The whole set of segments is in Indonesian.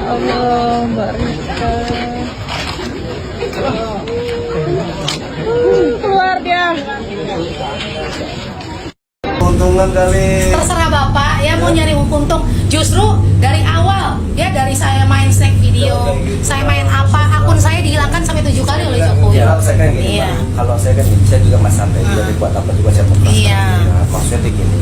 Allah, Mbak Rika. Keluar dia. Keuntungan kali. Terserah Bapak ya mau nyari untung. Justru dari awal ya, dari saya main snack video, saya main apa, akun saya dihilangkan sampai 7 kali oleh Jokowi. Ya, saya kan gini, Iya. kalau saya kan saya juga mas santai juga dibuat apa juga saya mau Iya. maksudnya begini,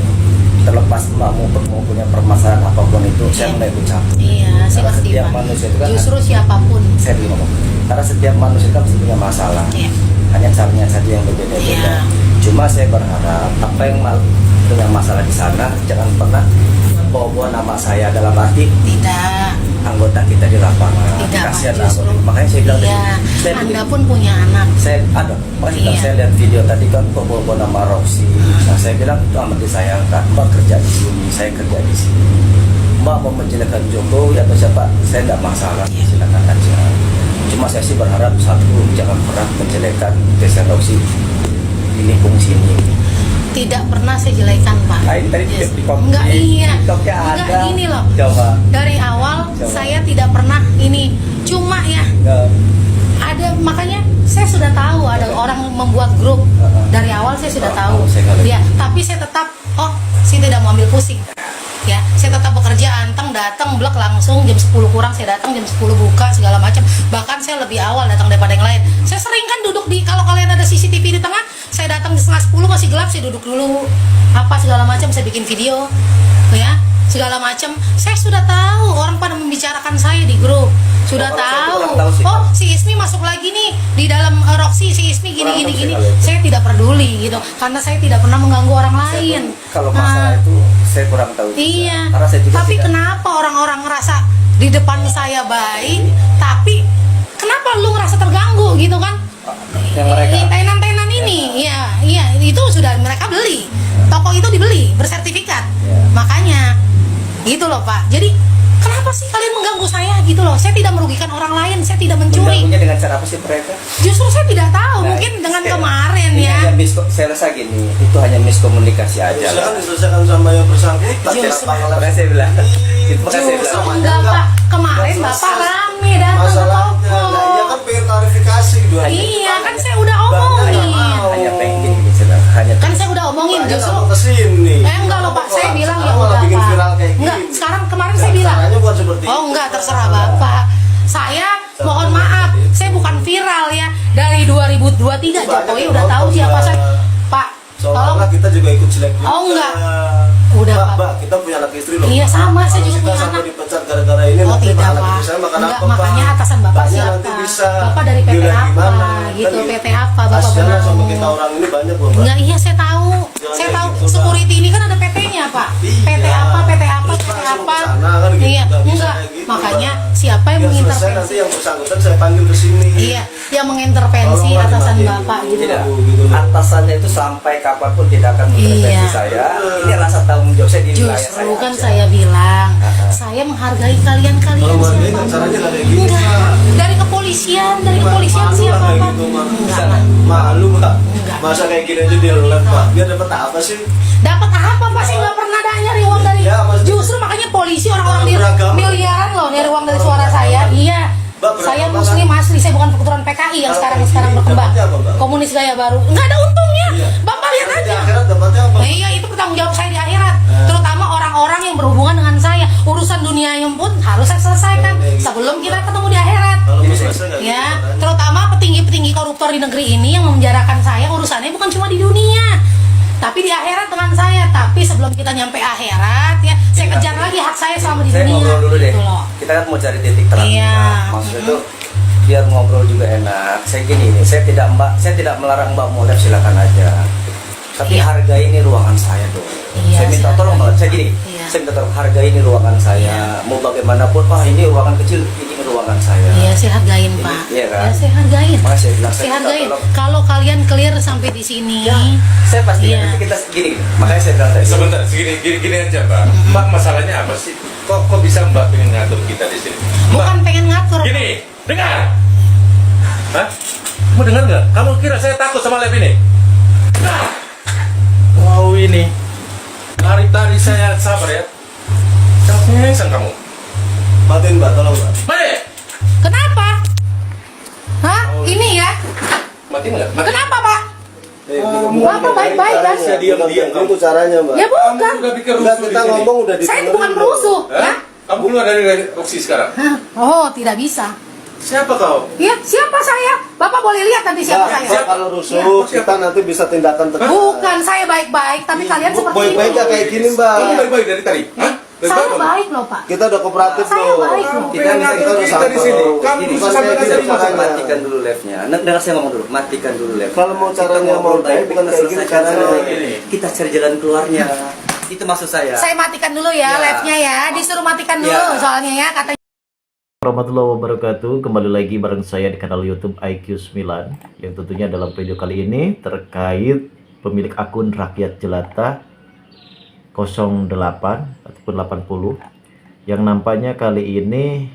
terlepas mau punya permasalahan apapun itu, saya nggak ikut campur. Iya, saya Karena ngerti setiap Pak. manusia itu kan, Justru siapapun. saya belum ngomong, karena setiap manusia kan pasti punya masalah. Iya. Hanya caranya saja yang berbeda-beda. Iya. Cuma saya berharap apa yang punya masalah di sana jangan pernah bawa nama saya dalam arti Tidak. anggota kita di lapangan. Tidak, Kasihan Pak, justru. lah. Makanya saya bilang Iya. saya Anda begini, pun punya anak. saya ada makanya Iya. saya lihat video tadi kan kok bawa nama Roxy. Nah, saya bilang itu amat disayangkan. Mbak kerja di sini, saya kerja di sini. Mbak mau menjelekkan Jokowi atau siapa, saya tidak masalah, silakan aja. Cuma saya sih berharap satu, jangan pernah menjelekkan Desa Roxy di lingkung sini. Tidak pernah saya jelekan Pak. Tadi Yes. di kopi, Enggak, iya. TikToknya Enggak, ada. gini loh. Coba. Dari awal Coba. saya tidak pernah ini. Cuma ya ada, makanya saya sudah tahu ada orang membuat grup. Dari awal saya sudah tahu. Ya, tapi saya tetap saya tidak mau ambil pusing. Ya, saya tetap bekerja, anteng datang blok langsung jam 10 kurang saya datang, jam 10 buka segala macam. Bahkan saya lebih awal datang daripada yang lain. Saya sering kan duduk di, kalau kalian ada CCTV di tengah, saya datang di setengah 10 masih gelap, saya duduk dulu apa segala macam, saya bikin video ya segala macam. Saya sudah tahu orang pada membicarakan saya di grup, sudah tahu. Si Ismi masuk lagi nih di dalam Roxy, si Ismi gini. Saya tidak peduli gitu, karena saya tidak pernah mengganggu orang lain. Kalau masalah itu saya kurang tahu. Iya. Karena saya juga Tapi tidak. kenapa orang-orang ngerasa di depan saya baik, tapi kenapa lu ngerasa terganggu gitu kan? Yang mereka. Tenan-tenan ini, iya, itu sudah mereka beli. Toko itu dibeli, bersertifikat. Ya. Makanya, gitu loh Pak. Jadi, kenapa sih kalian mengganggu saya gitu loh? Saya tidak merugikan orang lain, saya tidak mencuri. Mengganggunya dengan cara apa sih mereka? Justru saya tidak tahu, Nah, mungkin dengan saya- kemarin ini ya. hanya saya rasa gini, itu hanya miskomunikasi aja lah. Silakan diselesaikan sama yang bersangkutan. Justru. Makanya saya bilang, makanya saya Justru bilang. enggak Pak, kemarin Bapak rame datang ke Masalahnya, toko. nah, iya kan pengen klarifikasi dua. Iya, kan saya udah omongin. Hanya pengen gini, hanya Kan saya udah omongin justru. Kesini. Enggak loh Pak, saya bilang ya Malah udah bikin Pak. viral kayak Enggak, gini. sekarang kemarin saya bilang. Caranya bukan seperti Oh itu. enggak, terserah Bapak. Saya mohon maaf, saya bukan viral ya. Dari 2023 Jokowi udah tahu siapa saya. Pak, tolong. Soalnya kita juga ikut jelek juga. Oh, enggak. Udah, Mbak, Pak. Mbak, kita punya anak istri loh. Iya, sama, saya Kalau juga kita punya sampai anak. dipecat gara-gara ini, Oh nanti tidak anak Pak, istri saya makan enggak, apa, Pak? makanya atasan Bapak Mbaknya siapa? nanti bisa Bapak dari PT dilihat apa? gimana. Gitu, Kan PT apa? Bapak kasihan benar. sama kita orang ini banyak loh, Mbak. Enggak, iya saya tahu. Jangan Saya kayak tahu gitu, Pak. security ini kan ada PT-nya, Pak. Iya. PT apa, PT apa, Terus PT langsung apa. ke sana kan gitu, Iya, nggak bisa enggak. kayak gitu, Makanya Mbak. siapa yang Biar selesai mengintervensi? nanti yang bersangkutan saya panggil ke sini. Iya, yang mengintervensi Tolong atasan dimatiin Bapak dulu. gitu. tidak. Gitu loh. Atasannya itu sampai kapanpun tidak akan mengintervensi Iya. saya. Ini rasa tanggung jawab saya di wilayah Justru saya kan aja. saya bilang, saya menghargai kalian-kalian Kalau menghargai siapa. kan caranya nggak kayak gini, Enggak. Pak. Dari kepolisian Malu siapa lah kayak Pak? gitu, Mak. Enggak, Bisa. Pak. Malu, Pak. Enggak. Masa kayak gini aja dia live, Pak. Dia dapat apa sih? Dapat apa Pak? Saya nggak pernah ada nyari uang dari. Iya, Mas. Justru makanya polisi orang-orang Beragama. miliaran loh nyari uang dari suara saya. Iya. Mbak, Saya berapa muslim asli, saya bukan keturunan PKI yang Kalau sekarang kayak gini, berkembang. dapatnya apa, Mbak? Komunis gaya baru. Nggak ada untungnya. Iya. Bapak lihat Nanti di aja. akhirat dapatnya apa? Nah, iya, itu bertanggung jawab saya di akhirat. Terutama orang-orang yang berhubungan dengan saya. Urusan dunianya pun harus saya selesaikan sebelum kita ketemu di akhirat. Kalau mau selesai nggak Ya, gitu, Pak. terutama petinggi-petinggi koruptor di negeri ini yang memenjarakan saya, urusannya bukan cuma di dunia, tapi di akhirat dengan saya. Tapi sebelum kita nyampe akhirat ya, saya kejar lagi hak saya selama di Saya dunia. ngobrol dulu deh. Gitu loh. Kita kan mau cari titik terang. Iya. Maksudnya itu biar ngobrol juga enak. Saya gini nih, saya tidak melarang Mbak mau live, silakan aja. Tapi Iya. hargai ini ruangan saya dong. Iya, Saya minta silakan. tolong banget. Saya gini, Iya. saya minta tolong hargai ini ruangan saya. Mau bagaimanapun, ini ruangan kecil, ini ruangan saya. Iya, saya hargain Pak. Iya kan? Ya, saya hargain. Makanya saya bilang, Saya minta hargain. tolong. Kalau kalian clear sampai di sini, Ya, saya pasti Iya. nanti kita gini. Makanya saya bilang tadi. Sebentar, gini aja Mbak. Mbak masalahnya apa sih? Kok bisa Mbak pengen ngatur kita di sini? Mbak, bukan pengen ngatur. gini, dengar. Hah? Kamu dengar nggak? Kamu kira saya takut sama live ini? Nah, wow ini. Hari tadi saya sabar ya. Cengeng kamu. Matiin Mbak, tolong Mbak. Mati. Kenapa? Hah? Ini ya? Mati nggak? Mati. Kenapa, Pak? Bukan Bapak baik-baik kan? Saya diam-diam itu caranya Mbak. Ya bukan. Udah pikir Enggak, rusuh kita di sini. ngomong udah Saya didengerin bukan loh. perusuh, ya? Hah? Kamu keluar dari Roxy sekarang. Hah? Oh, tidak bisa. Siapa kau? Ya, siapa saya? Bapak boleh lihat nanti siapa Mbak, saya. Mbak, kalau rusuh kita nanti bisa tindakan tegas. Bukan, saya baik-baik, tapi kalian seperti ini. Baik-baik ya kayak gini Mbak. Kamu baik-baik dari tadi? Hah? Saya Baik-baik kamu? baik loh, Pak. Kita udah kooperatif Saya loh. baik loh. Kita udah Kita sabar. di sini. Kamu Ini bisa bukan sampai kayak dari gitu mana? caranya. Matikan dulu live-nya. Dengar saya ngomong dulu, matikan dulu live. Kalau mau caranya mau baik bukan kayak gini caranya. Kita cari jalan keluarnya. Itu maksud saya. Saya matikan dulu ya, Ya. live-nya ya. Disuruh matikan dulu Ya. soalnya ya, katanya. Warahmatullahi wabarakatuh. Kembali lagi bareng saya di kanal YouTube IQ9, yang tentunya dalam video kali ini terkait pemilik akun Rakyat Jelata 08 ataupun 80 yang nampaknya kali ini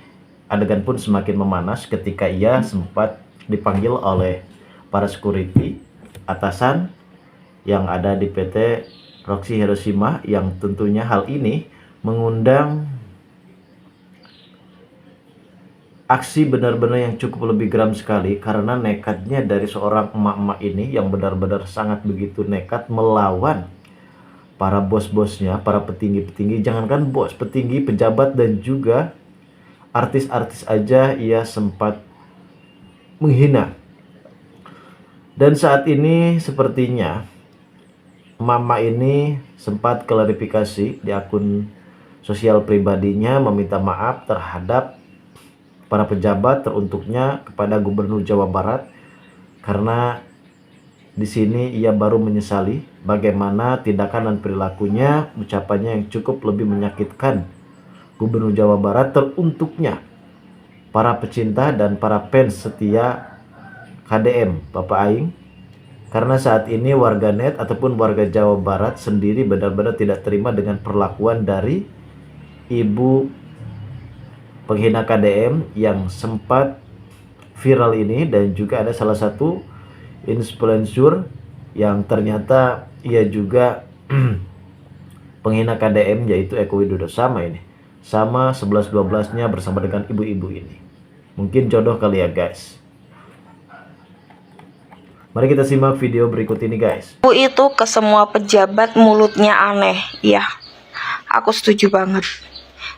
adegan pun semakin memanas ketika ia sempat dipanggil oleh para security atasan yang ada di PT Roxy Hiroshima, yang tentunya hal ini mengundang aksi benar-benar yang cukup lebih geram sekali, karena nekatnya dari seorang emak-emak ini yang benar-benar sangat begitu nekat melawan para bos-bosnya, para petinggi-petinggi, jangankan bos, petinggi, pejabat, dan juga artis-artis aja ia sempat menghina. Dan saat ini sepertinya mama ini sempat klarifikasi di akun sosial pribadinya, meminta maaf terhadap para pejabat, teruntuknya kepada Gubernur Jawa Barat, karena di sini ia baru menyesali bagaimana tindakan dan perilakunya, ucapannya yang cukup lebih menyakitkan Gubernur Jawa Barat, teruntuknya para pecinta dan para fans setia KDM Bapak Aing, karena saat ini warganet ataupun warga Jawa Barat sendiri benar-benar tidak terima dengan perlakuan dari ibu penghina KDM yang sempat viral ini. Dan juga ada salah satu influencer yang ternyata ia juga penghina KDM, yaitu Eko Widodo. Sama ini, sama 11-12-nya bersama dengan ibu-ibu ini. Mungkin jodoh kali ya guys. Mari kita simak video berikut ini guys. Itu ke semua pejabat mulutnya aneh, ya. Aku setuju banget.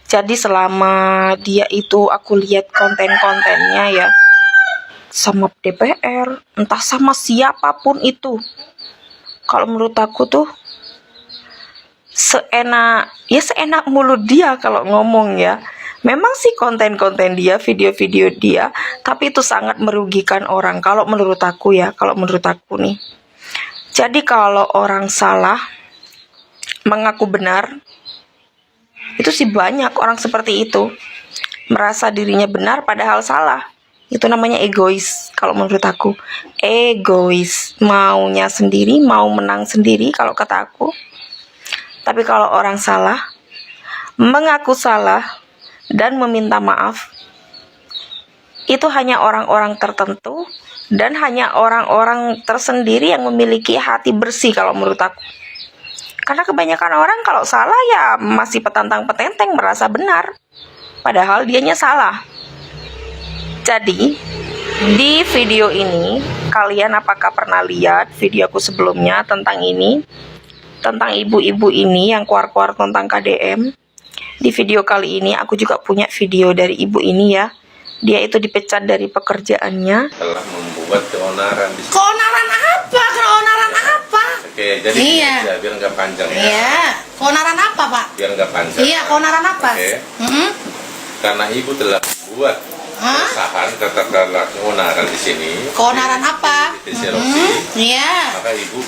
Jadi selama dia itu aku lihat konten-kontennya ya, sama DPR, entah sama siapapun itu, kalau menurut aku tuh seenak mulut dia kalau ngomong ya. Memang sih konten-konten dia, video-video dia, tapi itu sangat merugikan orang kalau menurut aku ya, kalau menurut aku nih. Jadi kalau orang salah mengaku benar, itu sih banyak orang seperti itu, merasa dirinya benar padahal salah. Itu namanya egois kalau menurut aku. Egois, maunya sendiri, mau menang sendiri kalau kata aku. Tapi kalau orang salah, mengaku salah dan meminta maaf, itu hanya orang-orang tertentu dan hanya orang-orang tersendiri yang memiliki hati bersih kalau menurut aku. Karena kebanyakan orang kalau salah ya masih petantang-petenteng merasa benar, padahal dianya salah. Jadi di video ini, kalian apakah pernah lihat video aku sebelumnya tentang ini, tentang ibu-ibu ini yang keluar-keluar tentang KDM? Di video kali ini aku juga punya video dari ibu ini ya. Dia itu dipecat dari pekerjaannya. Telah membuat keonaran di sini. Keonaran apa? Keonaran apa? Oke, jadi Iya. ya, biar nggak panjang ya. Iya, keonaran apa, Pak? Biar nggak panjang. Iya, keonaran apa? Oke. Mm-mm. Karena ibu telah membuat Hah? keresahan, katakanlah keonaran di sini. Keonaran apa? Di sini Roxy. Iya. Maka ibu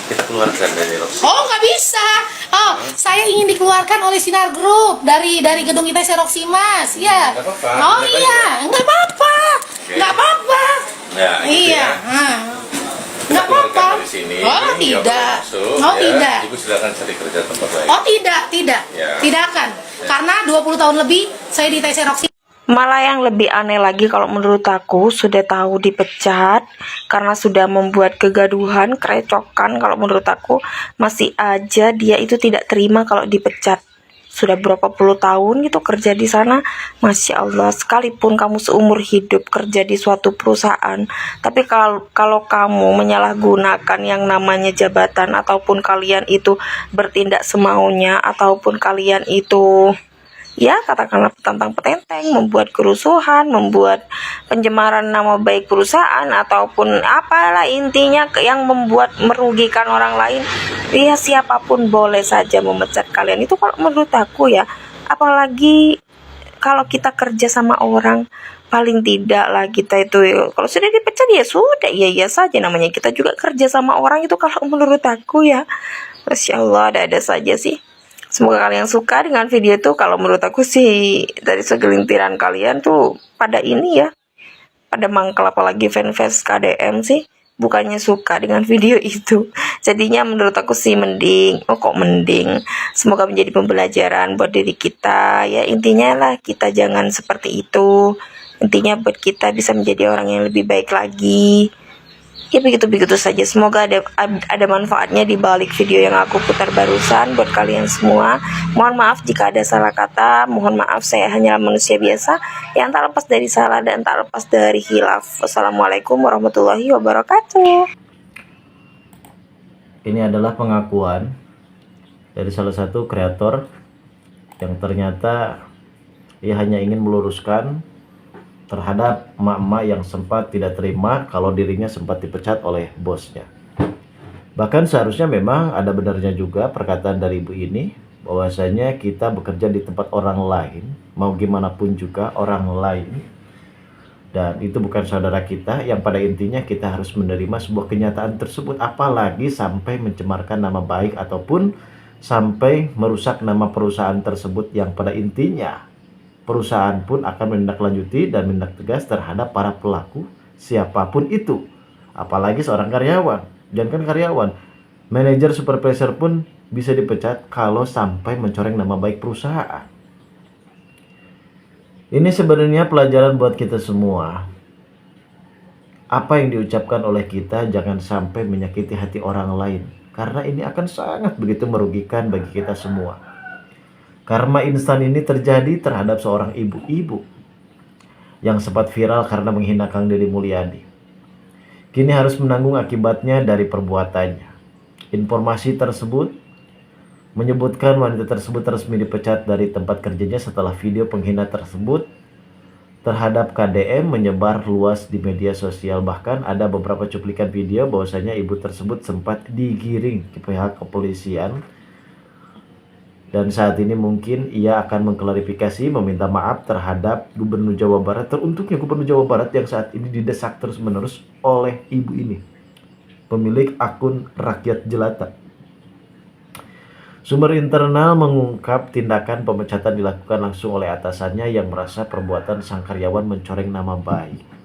kita keluarkan dari Roxy. Oh, nggak bisa. Oh, saya ingin dikeluarkan oleh Sinar Group dari gedung ITC Roxy, Mas. Iya. Nggak apa-apa. Oh Baik-baik iya, nggak apa-apa. Oke. Nggak apa-apa. Nah, gitu Iya. ya. Nggak Kita keluarkan apa-apa. dari sini. Oh Nggak tidak. boleh masuk, Oh ya. tidak. Ibu silakan cari kerja tempat lain. Oh tidak. Ya. Tidak akan. Karena 20 tahun lebih saya di ITC Roxy. Malah yang lebih aneh lagi kalau menurut aku, sudah tahu dipecat karena sudah membuat kegaduhan, kerecokan. Kalau menurut aku masih aja dia itu tidak terima kalau dipecat. Sudah berapa puluh tahun gitu kerja di sana. Masya Allah, sekalipun kamu seumur hidup kerja di suatu perusahaan, tapi kalau kamu menyalahgunakan yang namanya jabatan, ataupun kalian itu bertindak semaunya, ataupun kalian itu ya katakanlah petantang petenteng, membuat kerusuhan, membuat pencemaran nama baik perusahaan, ataupun apalah intinya yang membuat merugikan orang lain, ya siapapun boleh saja memecat kalian. Itu kalau menurut aku ya, apalagi kalau kita kerja sama orang, paling tidak lah kita itu kalau sudah dipecat ya sudah, ya saja, namanya kita juga kerja sama orang. Itu kalau menurut aku ya. Masya Allah, ada saja sih. Semoga kalian suka dengan video itu. Kalau menurut aku sih dari segelintiran kalian tuh pada ini ya, pada mangkel, apalagi fanfest KDM sih, bukannya suka dengan video itu. Jadinya menurut aku sih mending, semoga menjadi pembelajaran buat diri kita ya. Intinya lah kita jangan seperti itu. Intinya buat kita bisa menjadi orang yang lebih baik lagi. Ya begitu saja. Semoga ada manfaatnya di balik video yang aku putar barusan buat kalian semua. Mohon maaf jika ada salah kata. Mohon maaf, saya hanya manusia biasa yang tak lepas dari salah dan tak lepas dari khilaf. Wassalamualaikum warahmatullahi wabarakatuh. Ini adalah pengakuan dari salah satu kreator yang ternyata ia hanya ingin meluruskan terhadap emak-emak yang sempat tidak terima kalau dirinya sempat dipecat oleh bosnya. Bahkan seharusnya memang ada benarnya juga perkataan dari ibu ini, bahwasanya kita bekerja di tempat orang lain, mau gimana pun juga orang lain, dan itu bukan saudara kita, yang pada intinya kita harus menerima sebuah kenyataan tersebut. Apalagi sampai mencemarkan nama baik ataupun sampai merusak nama perusahaan tersebut, yang pada intinya perusahaan pun akan menindaklanjuti dan menindak tegas terhadap para pelaku siapapun itu. Apalagi seorang karyawan. Jangan karyawan, manajer, supervisor pun bisa dipecat kalau sampai mencoreng nama baik perusahaan. Ini sebenarnya pelajaran buat kita semua. Apa yang diucapkan oleh kita jangan sampai menyakiti hati orang lain, karena ini akan sangat begitu merugikan bagi kita semua. Karma instan ini terjadi terhadap seorang ibu-ibu yang sempat viral karena menghina Kang Deddy Mulyadi. Kini harus menanggung akibatnya dari perbuatannya. Informasi tersebut menyebutkan wanita tersebut resmi dipecat dari tempat kerjanya setelah video penghina tersebut terhadap KDM menyebar luas di media sosial. Bahkan ada beberapa cuplikan video bahwasanya ibu tersebut sempat digiring ke pihak kepolisian. Dan saat ini mungkin ia akan mengklarifikasi, meminta maaf terhadap Gubernur Jawa Barat, teruntuknya Gubernur Jawa Barat yang saat ini didesak terus-menerus oleh ibu ini, pemilik akun Rakyat Jelata. Sumber internal mengungkap tindakan pemecatan dilakukan langsung oleh atasannya yang merasa perbuatan sang karyawan mencoreng nama baik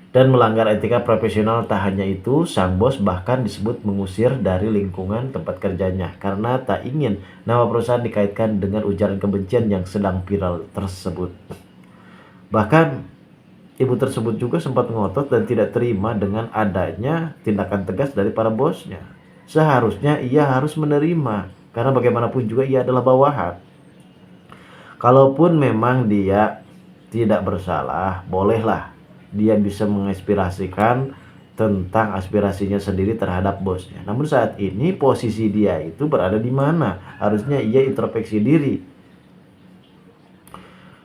dan melanggar etika profesional. Tak hanya itu, sang bos bahkan disebut mengusir dari lingkungan tempat kerjanya karena tak ingin nama perusahaan dikaitkan dengan ujaran kebencian yang sedang viral tersebut. Bahkan ibu tersebut juga sempat ngotot dan tidak terima dengan adanya tindakan tegas dari para bosnya. Seharusnya ia harus menerima, karena bagaimanapun juga ia adalah bawahan. Kalaupun memang dia tidak bersalah, bolehlah dia bisa menginspirasikan tentang aspirasinya sendiri terhadap bosnya. Namun saat ini posisi dia itu berada di mana? Harusnya ia introspeksi diri.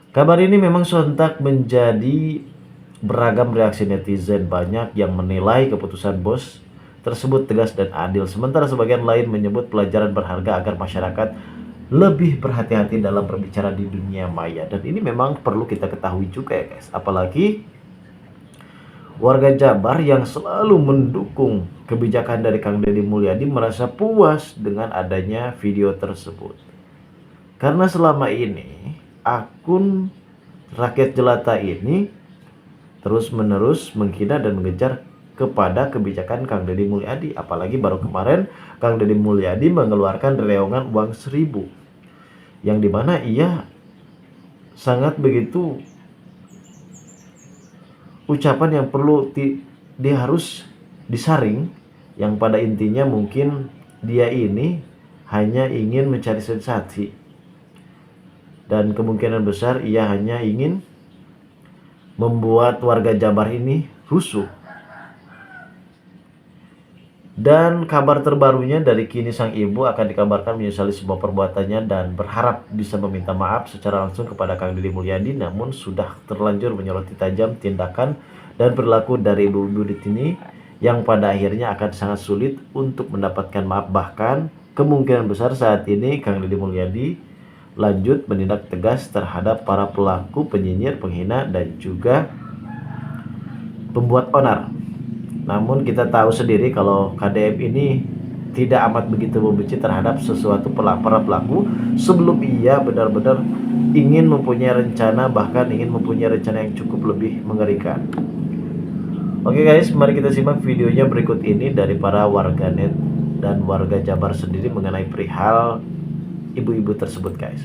Kabar ini memang sontak menjadi beragam reaksi netizen. Banyak yang menilai keputusan bos tersebut tegas dan adil, sementara sebagian lain menyebut pelajaran berharga agar masyarakat lebih berhati-hati dalam berbicara di dunia maya. Dan ini memang perlu kita ketahui juga ya guys, apalagi warga Jabar yang selalu mendukung kebijakan dari Kang Deddy Mulyadi merasa puas dengan adanya video tersebut. Karena selama ini akun Rakyat Jelata ini terus-menerus menghina dan mengejar kepada kebijakan Kang Deddy Mulyadi. Apalagi baru kemarin Kang Deddy Mulyadi mengeluarkan reongan uang 1.000, yang dimana ia sangat begitu ucapan yang perlu dia harus disaring, yang pada intinya mungkin dia ini hanya ingin mencari sensasi dan kemungkinan besar ia hanya ingin membuat warga Jabar ini rusuh. Dan kabar terbarunya dari kini sang ibu akan dikabarkan menyesali semua perbuatannya dan berharap bisa meminta maaf secara langsung kepada Kang Deddy Mulyadi, namun sudah terlanjur menyoroti tajam tindakan dan perilaku dari ibu-ibu di sini yang pada akhirnya akan sangat sulit untuk mendapatkan maaf. Bahkan kemungkinan besar saat ini Kang Deddy Mulyadi lanjut menindak tegas terhadap para pelaku penyinyir, penghina, dan juga pembuat onar. Namun kita tahu sendiri kalau KDM ini tidak amat begitu membenci terhadap sesuatu para pelaku sebelum ia benar-benar ingin mempunyai rencana, bahkan ingin mempunyai rencana yang cukup lebih mengerikan. Oke guys, mari kita simak videonya berikut ini dari para warganet dan warga Jabar sendiri mengenai perihal ibu-ibu tersebut guys.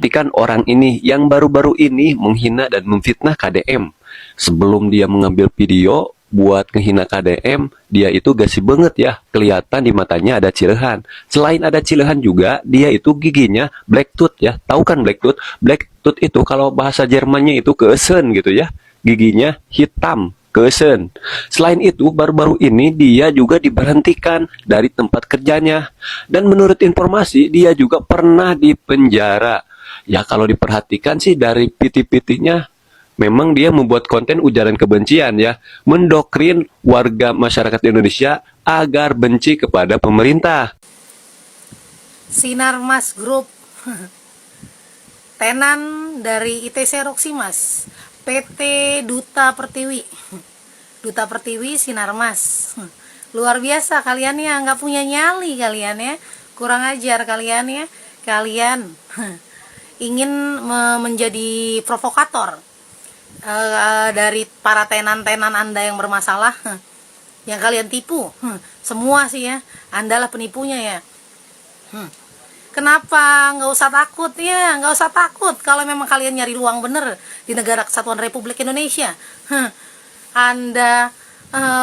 Kan orang ini yang baru-baru ini menghina dan memfitnah KDM. Sebelum dia mengambil video buat ngehina KDM, dia itu gasi banget ya, kelihatan di matanya ada cilehan. Selain ada cilehan juga, dia itu giginya black tooth ya. Tahu kan black tooth? Black tooth itu kalau bahasa Jermannya itu keesen gitu ya. Giginya hitam, keesen. Selain itu, baru-baru ini dia juga diberhentikan dari tempat kerjanya. Dan menurut informasi, dia juga pernah dipenjara. Ya kalau diperhatikan sih dari PT-PT-nya, memang dia membuat konten ujaran kebencian ya, mendoktrin warga masyarakat Indonesia agar benci kepada pemerintah. Sinarmas Group, tenan dari ITC Roksimas, PT Duta Pertiwi, Duta Pertiwi Sinarmas. Luar biasa kalian ya, nggak punya nyali kalian ya, kurang ajar kalian ya, kalian ingin menjadi provokator dari para tenan-tenan Anda yang bermasalah, yang kalian tipu, semua sih ya, Andalah penipunya ya. Kenapa nggak usah takut ya, nggak usah takut kalau memang kalian nyari ruang bener di negara Kesatuan Republik Indonesia. Anda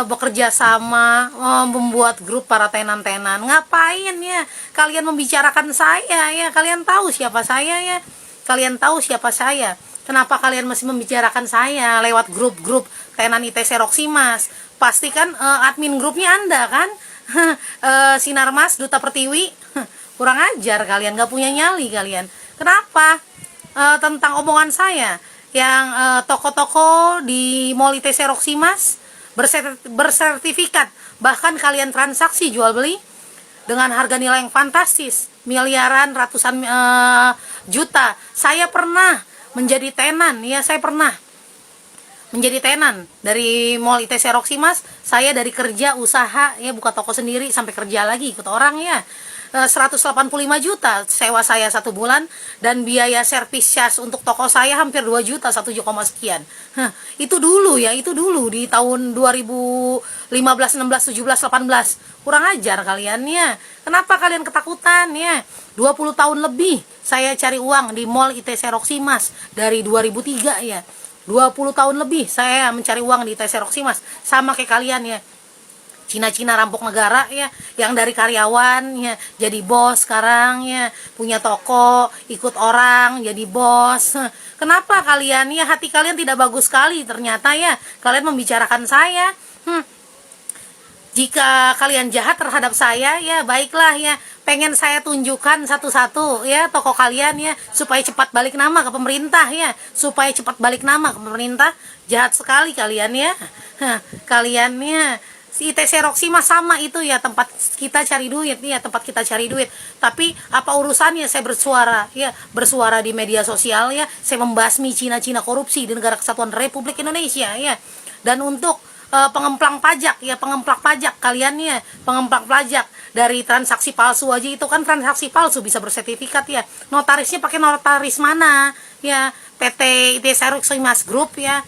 bekerja sama membuat grup para tenan-tenan, ngapain ya kalian membicarakan saya ya? Kalian tahu siapa saya ya, kalian tahu siapa saya. Kenapa kalian masih membicarakan saya lewat grup-grup tenan ITC Roksimas? Pastikan admin grupnya Anda kan? Sinarmas Duta Pertiwi. Kurang ajar kalian, nggak punya nyali kalian. Kenapa? Tentang omongan saya yang toko-toko di Mall ITC Roksimas bersertifikat, bahkan kalian transaksi jual beli dengan harga nilai yang fantastis, miliaran, ratusan juta. Saya pernah menjadi tenan ya, saya pernah menjadi tenan dari Mall ITC Roksimas. Saya dari kerja usaha ya, buka toko sendiri sampai kerja lagi ikut orang ya, 185 juta sewa saya 1 bulan, dan biaya servis cas untuk toko saya hampir 2 juta, 1 sekian. Itu dulu ya, itu dulu di tahun 2015, 16, 17, 18. Kurang ajar kalian ya. Kenapa kalian ketakutan ya? 20 tahun lebih saya cari uang di Mall ITC Roksimas dari 2003 ya. 20 tahun lebih saya mencari uang di ITC Roksimas, sama kayak kalian ya. Cina-Cina rampok negara ya, yang dari karyawan ya jadi bos sekarang ya, punya toko, ikut orang jadi bos. Kenapa kalian ya, hati kalian tidak bagus sekali ternyata ya, kalian membicarakan saya. Jika kalian jahat terhadap saya ya, baiklah ya, pengen saya tunjukkan satu-satu ya toko kalian ya, supaya cepat balik nama ke pemerintah ya, supaya cepat balik nama ke pemerintah. Jahat sekali kalian ya. Kalian ya, si ITC Roksimas sama itu ya, tempat kita cari duit ya, tempat kita cari duit. Tapi apa urusannya saya bersuara ya, bersuara di media sosial ya, saya membasmi Cina-Cina korupsi di negara Kesatuan Republik Indonesia ya. Dan untuk pengemplang pajak ya, pengemplang pajak kalian ya, pengemplang pajak dari transaksi palsu aja, itu kan transaksi palsu bisa bersertifikat ya. Notarisnya pakai notaris mana ya? PT ITC Roksimas Group ya,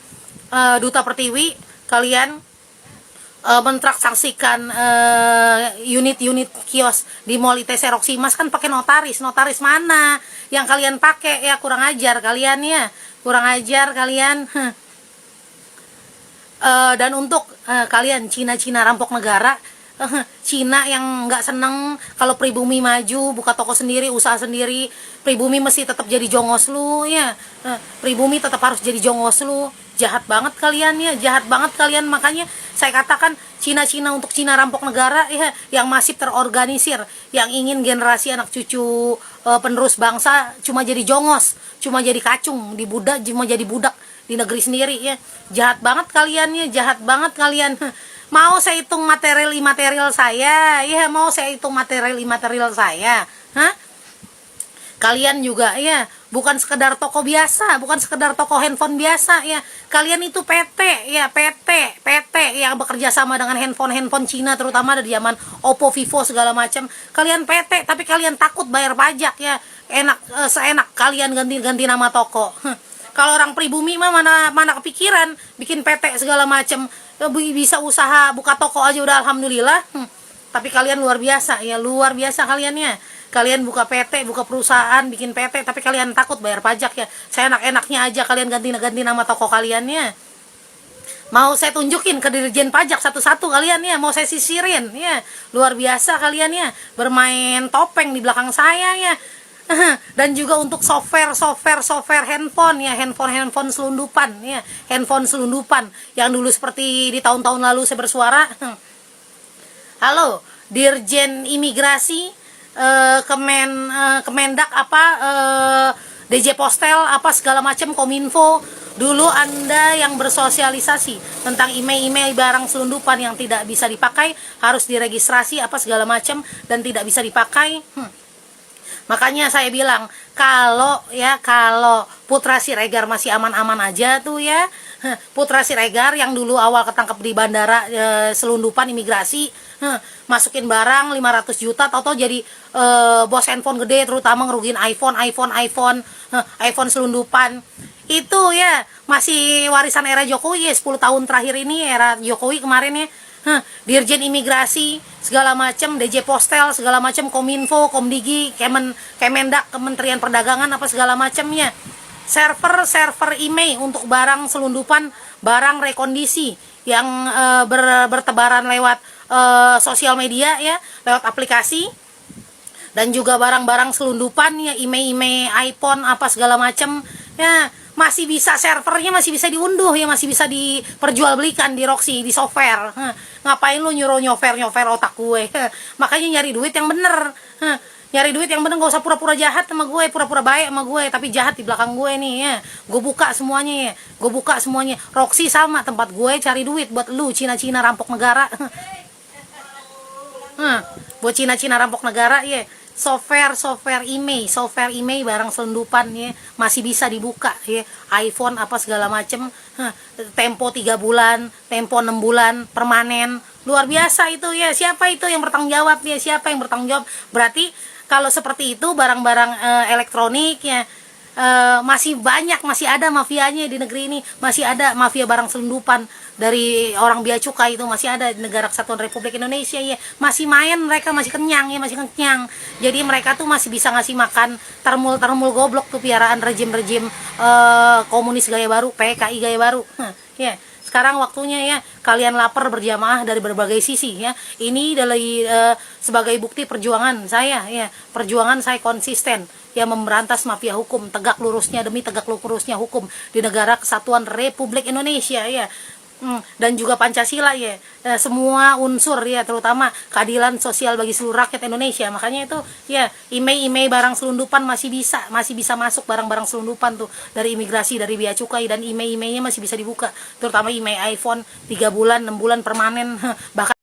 Duta Pertiwi, kalian mentransaksikan unit-unit kios di Mall ITC Roxy Mas kan pakai notaris. Notaris mana yang kalian pakai? Ya kurang ajar kalian ya. Kurang ajar kalian. Dan untuk kalian Cina-Cina rampok negara, Cina yang nggak seneng kalau pribumi maju, buka toko sendiri, usaha sendiri, pribumi mesti tetap jadi jongos lu ya. Pribumi tetap harus jadi jongos lu. Jahat banget kalian ya, jahat banget kalian. Makanya saya katakan Cina-Cina untuk Cina rampok negara ya, yang masih terorganisir, yang ingin generasi anak cucu penerus bangsa cuma jadi jongos, cuma jadi kacung, dibudak, cuma jadi budak di negeri sendiri ya. Jahat banget kalian ya, jahat banget kalian. Mau saya hitung material imaterial saya, ya mau saya hitung material imaterial saya, hah? Kalian juga ya, bukan sekedar toko biasa, bukan sekedar toko handphone biasa ya. Kalian itu PT ya, PT yang bekerja sama dengan handphone Cina, terutama dari zaman Oppo, Vivo segala macam. Kalian PT, tapi kalian takut bayar pajak ya. Seenak kalian ganti nama toko. Kalau orang pribumi mah mana kepikiran bikin PT segala macam. Bisa usaha buka toko aja udah alhamdulillah. Tapi kalian luar biasa ya, luar biasa kalian ya. Kalian buka PT, buka perusahaan, bikin PT, tapi kalian takut bayar pajak ya. Saya enak-enaknya aja kalian ganti nama toko kalian ya. Mau saya tunjukin ke Dirjen Pajak satu-satu kalian ya, mau saya sisirin ya. Luar biasa kalian ya, bermain topeng di belakang saya ya. Dan juga untuk software handphone ya, handphone selundupan ya, handphone selundupan yang dulu seperti di tahun-tahun lalu saya bersuara. Halo, Dirjen Imigrasi, Kemendak apa, DJ Postel apa segala macam, Kominfo. Dulu Anda yang bersosialisasi tentang email barang selundupan yang tidak bisa dipakai, harus diregistrasi apa segala macam dan tidak bisa dipakai. Makanya saya bilang kalau Putra Siregar masih aman-aman aja tuh ya, Putra Siregar yang dulu awal ketangkep di bandara selundupan imigrasi, masukin barang 500 juta, atau jadi bos handphone gede, terutama ngerugiin iPhone selundupan. Itu ya masih warisan era Jokowi ya, 10 tahun terakhir ini era Jokowi kemarin ya. Dirjen Imigrasi segala macam, DJ Postel segala macam, Kominfo, Komdigi, Kemendak, Kementerian Perdagangan apa segala macamnya. Server email untuk barang selundupan, barang rekondisi yang bertebaran lewat sosial media ya, lewat aplikasi. Dan juga barang-barang selundupan ya, email iPhone apa segala macam ya, masih bisa, servernya masih bisa diunduh ya, masih bisa diperjualbelikan di Roxy, di software. Ngapain lu nyofer otak gue? Makanya nyari duit yang bener. Nyari duit yang bener, gak usah pura-pura jahat sama gue, pura-pura baik sama gue, tapi jahat di belakang gue nih ya. Gue buka semuanya ya, gue buka semuanya. Roxy sama tempat gue cari duit buat lu Cina-Cina rampok negara. Buat Cina-Cina rampok negara ya. Software email barang selundupan ya, masih bisa dibuka ya. iPhone apa segala macem, tempo 3 bulan, tempo 6 bulan, permanen. Luar biasa itu ya. Siapa itu yang bertanggung jawab ya? Siapa yang bertanggung jawab? Berarti kalau seperti itu barang-barang elektronik ya, masih banyak, masih ada mafianya di negeri ini. Masih ada mafia barang selundupan dari orang bea cukai, itu masih ada di negara Kesatuan Republik Indonesia ya. Masih main mereka, masih kenyang ya, masih kenyang. Jadi mereka tuh masih bisa ngasih makan termul goblok tuh piaraan rejim komunis gaya baru, PKI gaya baru. Ya. Sekarang waktunya ya kalian lapar berjamaah dari berbagai sisi ya. Ini dari sebagai bukti perjuangan saya ya. Perjuangan saya konsisten ya, memberantas mafia hukum, tegak lurusnya demi tegak lurusnya hukum di negara Kesatuan Republik Indonesia ya. Dan juga Pancasila ya, semua unsur ya, terutama keadilan sosial bagi seluruh rakyat Indonesia. Makanya itu ya, email barang selundupan masih bisa masuk barang-barang selundupan tuh dari imigrasi, dari bea cukai, dan emailnya masih bisa dibuka, terutama email iPhone 3 bulan 6 bulan permanen. Bahkan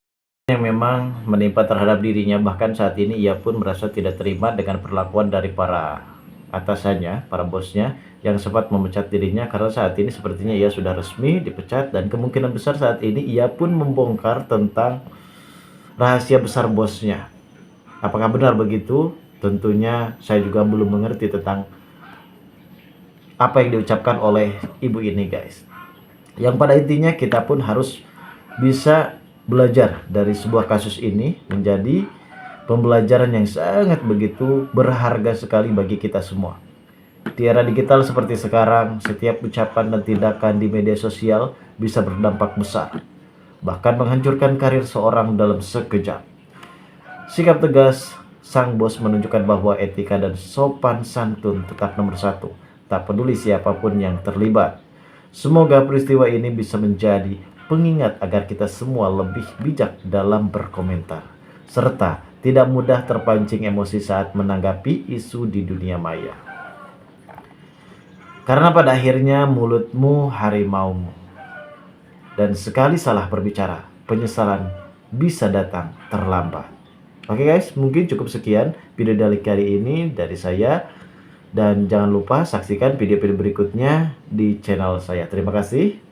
yang memang menimpa terhadap dirinya, bahkan saat ini ia pun merasa tidak terima dengan perlakuan dari para atasannya, para bosnya yang sempat memecat dirinya, karena saat ini sepertinya ia sudah resmi dipecat, dan kemungkinan besar saat ini ia pun membongkar tentang rahasia besar bosnya. Apakah benar begitu? Tentunya saya juga belum mengerti tentang apa yang diucapkan oleh ibu ini guys. Yang pada intinya kita pun harus bisa belajar dari sebuah kasus ini menjadi pembelajaran yang sangat begitu berharga sekali bagi kita semua. Di era digital seperti sekarang, setiap ucapan dan tindakan di media sosial bisa berdampak besar, bahkan menghancurkan karir seorang dalam sekejap. Sikap tegas sang bos menunjukkan bahwa etika dan sopan santun tetap nomor satu, tak peduli siapapun yang terlibat. Semoga peristiwa ini bisa menjadi pengingat agar kita semua lebih bijak dalam berkomentar, serta tidak mudah terpancing emosi saat menanggapi isu di dunia maya. Karena pada akhirnya mulutmu harimaumu. Dan sekali salah berbicara, penyesalan bisa datang terlambat. Oke guys, mungkin cukup sekian video dari kali ini dari saya. Dan jangan lupa saksikan video-video berikutnya di channel saya. Terima kasih.